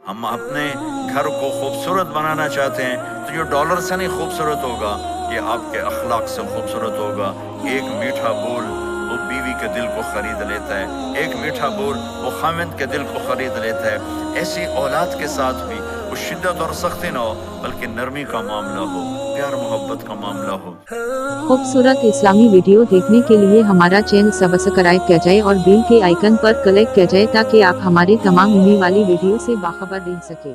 ہم اپنے گھر کو خوبصورت بنانا چاہتے ہیں تو جو ڈالر سے نہیں خوبصورت ہوگا، یہ آپ کے اخلاق سے خوبصورت ہوگا۔ ایک میٹھا بول وہ بیوی کے دل کو خرید لیتا ہے، ایک میٹھا بول وہ خاوند کے دل کو خرید لیتا ہے۔ ایسی اولاد کے ساتھ بھی وہ شدت اور سختی نہ ہو، بلکہ نرمی کا معاملہ ہو، پیار محبت کا معاملہ ہو۔ خوبصورت اسلامی ویڈیو دیکھنے کے لیے ہمارا چینل سبسکرائب کیا جائے اور بیل کے آئیکن پر کلک کیا جائے تاکہ آپ ہمارے تمام آنے والی ویڈیو سے باخبر رہ سکیں۔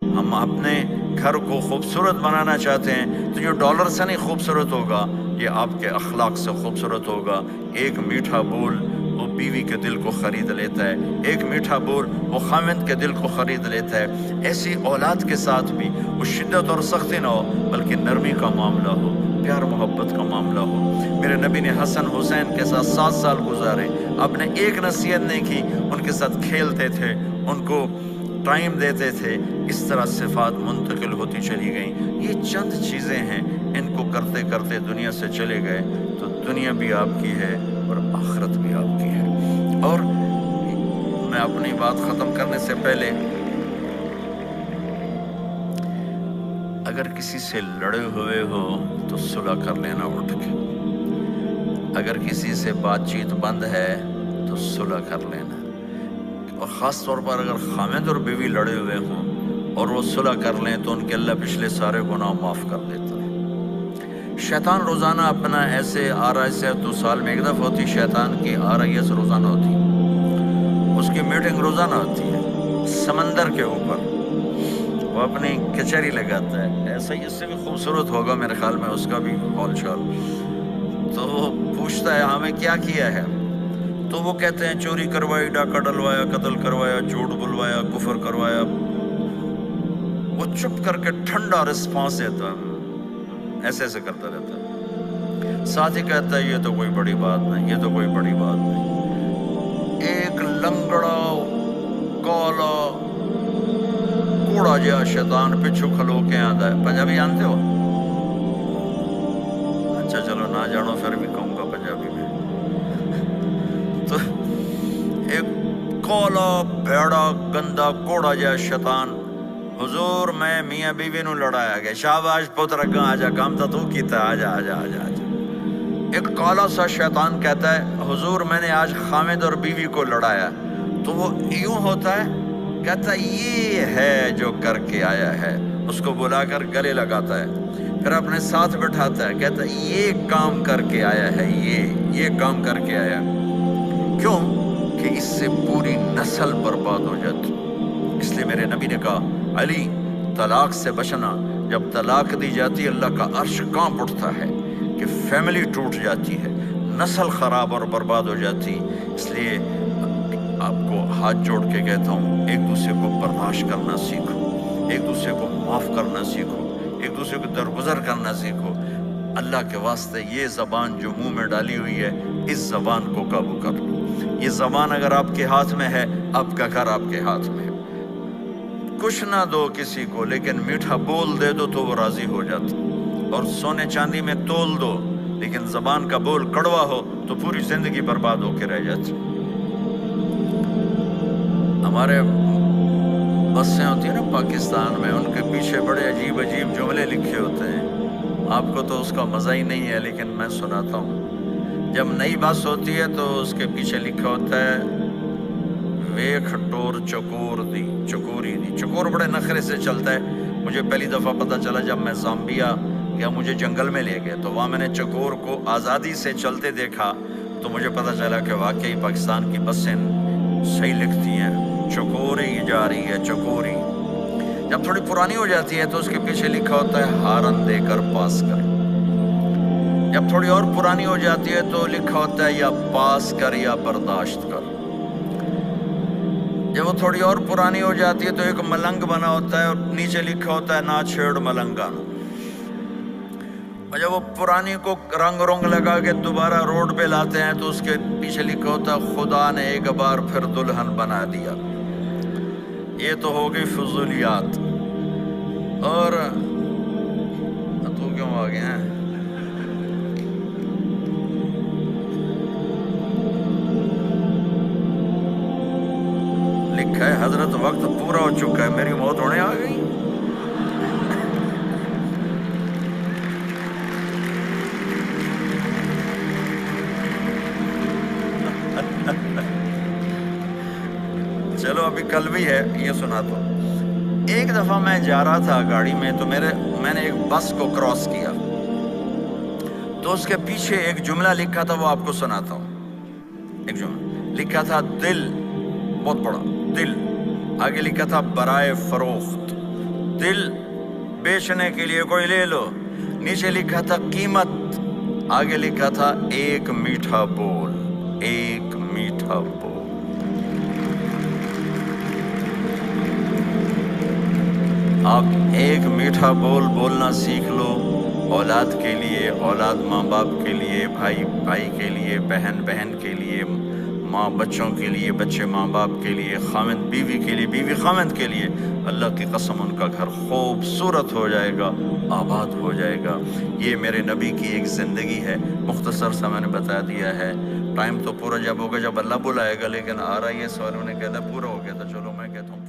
ہم اپنے گھر کو خوبصورت بنانا چاہتے ہیں تو جو ڈالر سے نہیں خوبصورت ہوگا، یہ آپ کے اخلاق سے خوبصورت ہوگا۔ ایک میٹھا بول وہ بیوی کے دل کو خرید لیتا ہے، ایک میٹھا بول وہ خاوند کے دل کو خرید لیتا ہے۔ ایسی اولاد کے ساتھ بھی وہ شدت اور سختی نہ ہو، بلکہ نرمی کا معاملہ ہو، پیار محبت کا معاملہ ہو۔ میرے نبی نے حسن حسین کے ساتھ 7 سال گزارے، آپ نے ایک نصیحت نہیں کی، ان کے ساتھ کھیلتے تھے، ان کو ٹائم دیتے تھے۔ اس طرح صفات منتقل ہوتی چلی گئیں۔ یہ چند چیزیں ہیں، ان کو کرتے کرتے دنیا سے چلے گئے تو دنیا بھی آپ کی ہے اور آخرت بھی آپ کی ہے۔ اور میں اپنی بات ختم کرنے سے پہلے، اگر کسی سے لڑے ہوئے ہو تو صلح کر لینا اٹھ کے، اگر کسی سے بات چیت بند ہے تو صلح کر لینا، اور خاص طور پر اگر خاوند اور بیوی لڑے ہوئے ہوں اور وہ صلح کر لیں تو ان کے اللہ پچھلے سارے گناہ معاف کر دیتا ہے۔ شیطان روزانہ اپنا ایسے آرائش ہے، تو سال میں ایک دفعہ ہوتی شیطان کی آرائش روزانہ ہوتی، اس کی میٹنگ روزانہ ہوتی ہے سمندر کے اوپر، وہ اپنی کچہری لگاتا ہے، ایسا ہی اس سے بھی خوبصورت ہوگا میرے خیال میں اس کا بھی ہال شال۔ تو وہ پوچھتا ہے ہمیں کیا کیا ہے، تو وہ کہتے ہیں چوری کروائی، ڈاکہ ڈلوایا، قتل کروایا، جھوٹ بلوایا، کفر کروایا۔ وہ چپ کر کے ٹھنڈا رسپانس دیتا ہے، ایسے ایسے کرتا رہتا ہے، ساتھ ہی کہتا ہے یہ تو کوئی بڑی بات نہیں، یہ تو کوئی بڑی بات نہیں۔ ایک لنگڑا کالا کوڑا جہا شیطان پچھو کھلو کے آتا ہے۔ پنجابی جانتے ہو؟ اچھا چلو نہ جانو پھر بھی کہوں گا پنجابی میں۔ تو ایک کالا بھیڑا گندا کوڑا جہا شیطان، حضور میں میاں بیوی نو لڑایا گیا، شاباش پتر اگاں آجا، کام تو کیتا، آجا آجا آجا آجا۔ ایک کالا سا شیطان کہتا ہے حضور میں نے آج خامد اور بیوی کو لڑایا، تو وہ یوں ہوتا ہے، کہتا ہے یہ ہے جو کر کے آیا ہے، اس کو بلا کر گلے لگاتا ہے، پھر اپنے ساتھ بٹھاتا ہے، کہتا ہے یہ کام کر کے آیا ہے، یہ کام کر کے آیا ہے۔ کیوں؟ کہ اس سے پوری نسل برباد ہو جاتی۔ اس لیے میرے نبی نے کہا علی طلاق سے بچنا، جب طلاق دی جاتی ہے اللہ کا عرش کانپ اٹھتا ہے کہ فیملی ٹوٹ جاتی ہے، نسل خراب اور برباد ہو جاتی۔ اس لیے آپ کو ہاتھ جوڑ کے کہتا ہوں ایک دوسرے کو برداشت کرنا سیکھو، ایک دوسرے کو معاف کرنا سیکھو، ایک دوسرے کو درگزر کرنا سیکھو۔ اللہ کے واسطے یہ زبان جو منہ میں ڈالی ہوئی ہے، اس زبان کو قابو کر لو۔ یہ زبان اگر آپ کے ہاتھ میں ہے، آپ کا گھر آپ کے ہاتھ میں ہے۔ کچھ نہ دو کسی کو، لیکن میٹھا بول دے دو تو وہ راضی ہو جاتا، اور سونے چاندی میں تول دو لیکن زبان کا بول کڑوا ہو تو پوری زندگی برباد ہو کے رہ جاتی۔ ہمارے بسیں ہوتی ہیں نا پاکستان میں، ان کے پیچھے بڑے عجیب عجیب جملے لکھے ہوتے ہیں، آپ کو تو اس کا مزہ ہی نہیں ہے لیکن میں سناتا ہوں۔ جب نئی بس ہوتی ہے تو اس کے پیچھے لکھا ہوتا ہے ویکھ ٹور چکور دی چکوری دی۔ چکور بڑے نخرے سے چلتا ہے، مجھے پہلی دفعہ پتہ چلا جب میں زامبیا گیا، مجھے جنگل میں لے گئے تو وہاں میں نے چکور کو آزادی سے چلتے دیکھا، تو مجھے پتہ چلا کہ واقعی پاکستان کی بسیں صحیح لکھتی ہیں، چکوری جا رہی ہے چکوری۔ جب تھوڑی پرانی ہو جاتی ہے تو اس کے پیچھے لکھا ہوتا ہے ہارن دے کر پاس کر۔ جب تھوڑی اور پرانی ہو جاتی ہے تو لکھا ہوتا ہے یا پاس کر یا برداشت کر۔ جب وہ تھوڑی اور پرانی ہو جاتی ہے تو ایک ملنگ بنا ہوتا ہے اور نیچے لکھا ہوتا ہے نہ چھیڑ ملنگا۔ اور جب وہ پرانی کو رنگ رنگ لگا کے دوبارہ روڈ پہ لاتے ہیں تو اس کے پیچھے لکھا ہوتا ہے خدا نے ایک بار پھر دلہن بنا دیا۔ یہ تو ہو گئی فضولیات۔ اور تو کیوں آ گئے ہیں؟ لکھا ہے حضرت وقت پورا ہو چکا ہے، میری موت ہونے آ گئی. چلو ابھی کل بھی ہے، یہ سناتا ہوں. ایک دفعہ میں جا رہا تھا گاڑی میں، تو میں نے ایک بس کو کراس کیا، تو اس کے پیچھے ایک جملہ لکھا تھا، وہ آپ کو سناتا ہوں. ایک جملہ لکھا تھا، دل، بہت بڑا دل. آگے لکھا تھا برائے فروخت، دل بیچنے کے لیے کوئی لے لو. نیچے لکھا تھا قیمت، آگے لکھا تھا ایک میٹھا بول، ایک میٹھا بول. آپ ایک میٹھا بول بولنا سیکھ لو، اولاد کے لیے، اولاد ماں باپ کے لیے، بھائی بھائی کے لیے، بہن بہن کے لیے، ماں بچوں کے لیے، بچے ماں باپ کے لیے، خاوند بیوی کے لیے، بیوی خاوند کے لیے. اللہ کی قسم ان کا گھر خوبصورت ہو جائے گا، آباد ہو جائے گا. یہ میرے نبی کی ایک زندگی ہے، مختصر سا میں نے بتا دیا ہے. ٹائم تو پورا جب ہوگا جب اللہ بلائے گا، لیکن آ رہا یہ سوال انہیں کہتا پورا ہو گیا. تو چلو میں کہتا ہوں